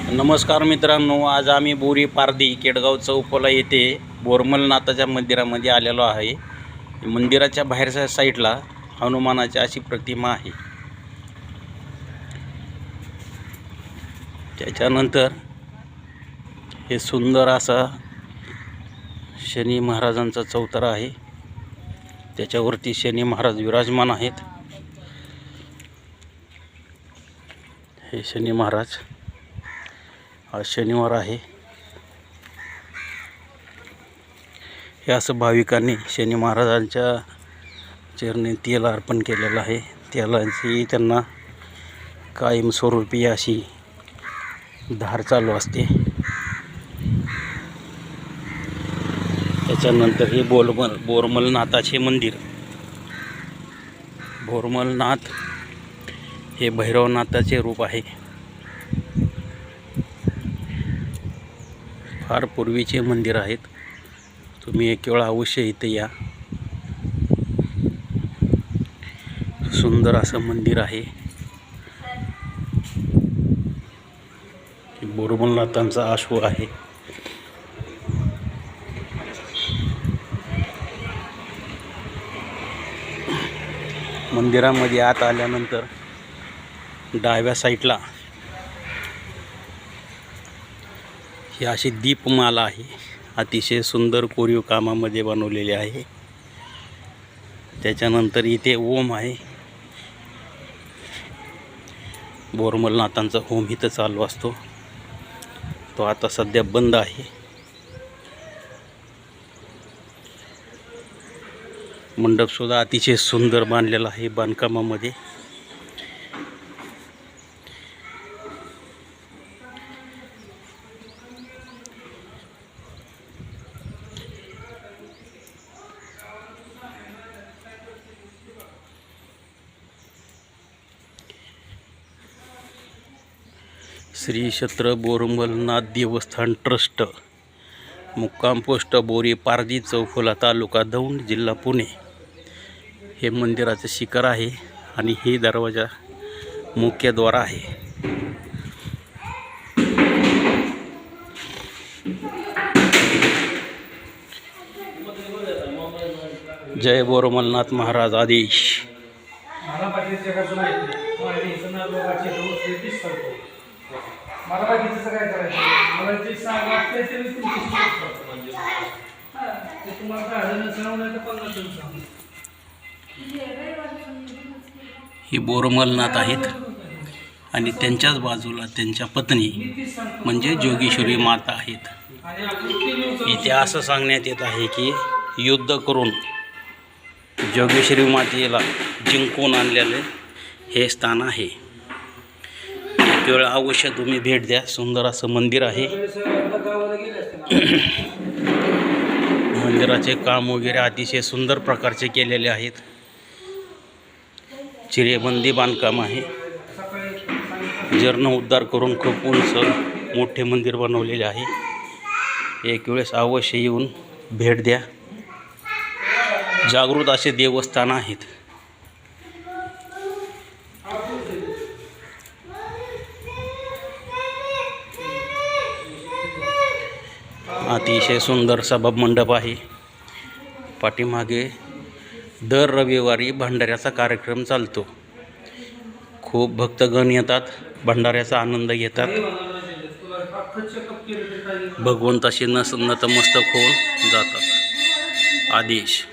नमस्कार मित्रांनो, आज आम्ही बोरी पारधी केडगाव चौफुला येथे बोरमलनाथाच्या मंदिरामध्ये आलेलो आहे। मंदिराच्या बाहेरच्या साईडला हनुमानाची अशी प्रतिमा आहे। त्याच्यानंतर हे सुंदर असा शनी महाराजांचा चौतरा आहे। त्याच्यावरती शनी महाराज विराजमान आहेत। हे शनी महाराज, आज शनिवार आहे। हे असं भाविकांनी शनी महाराजांच्या चरणी तेल अर्पण केलेलं आहे। तेलाची त्यांना कायमस्वरूपी अशी धार चालू असते। त्याच्यानंतर हे बोरमलनाथाचे मंदिर। बोरमलनाथ हे भैरवनाथाचे रूप आहे। फार पूर्वीचे मंदिर आहेत। तुम्ही एक वेळा अवश्य इथे या। सुंदर असं मंदिर आहे। बोरमलनाथांचा आश्व आहे। मंदिरामध्ये आत आल्यानंतर डाव्या साईडला ही अशी दीपमाला आहे। अतिशय सुंदर कोरीव कामामध्ये बनवलेली आहे। त्याच्यानंतर इथे ओम आहे। बोरमलनाथांचा होम इथं चालू असतो। तो आता सध्या बंद आहे। मंडप सुद्धा अतिशय सुंदर बांधलेला आहे बांधकामामध्ये। श्री क्षेत्र बोरमलनाथ देवस्थान ट्रस्ट, मुक्काम पोस्ट बोरी पारधी चौफुला, तालुका दौंड, जिल्हा पुणे हे मंदिराचे शिखर आहे। आणि ही दरवाजा मुख्यद्वार आहे। जय बोरमलनाथ महाराज आदेश। मला बाकीचं काय करायचं, मला जे वाटतंय ते मी तुम्हाला काढणं सांगू नाही तर 50 सांगू। ही बोरमलनाथ आहेत आणि त्यांच्याच बाजूला त्यांच्या पत्नी म्हणजे जोगेश्वरी माता आहेत। इथे असं सांगण्यात येत आहे की युद्ध करून जोगेश्वरी मातेला जिंकून आणलेले हे स्थान आहे। वेळ अवश्य तुम्ही भेट द्या। सुंदर असं मंदिर आहे। मंदिराचे काम वगैरे अतिशय सुंदर प्रकारचे केलेले आहेत। चिरेबंदी बांधकाम आहे। जीर्णोद्धार करून खूप उंच मोठे मंदिर बनवलेले आहे। एक वेळेस अवश्य येऊन भेट द्या। जागृत असे देवस्थान आहेत। अतिशय सुंदर सभामंडप आहे। पाठीमागे दर रविवारी भंडाऱ्याचा कार्यक्रम चालतो। खूप भक्तगण येतात, भंडाऱ्याचा आनंद घेतात। भगवंताशी नतमस्तक होऊन जातात। आदेश।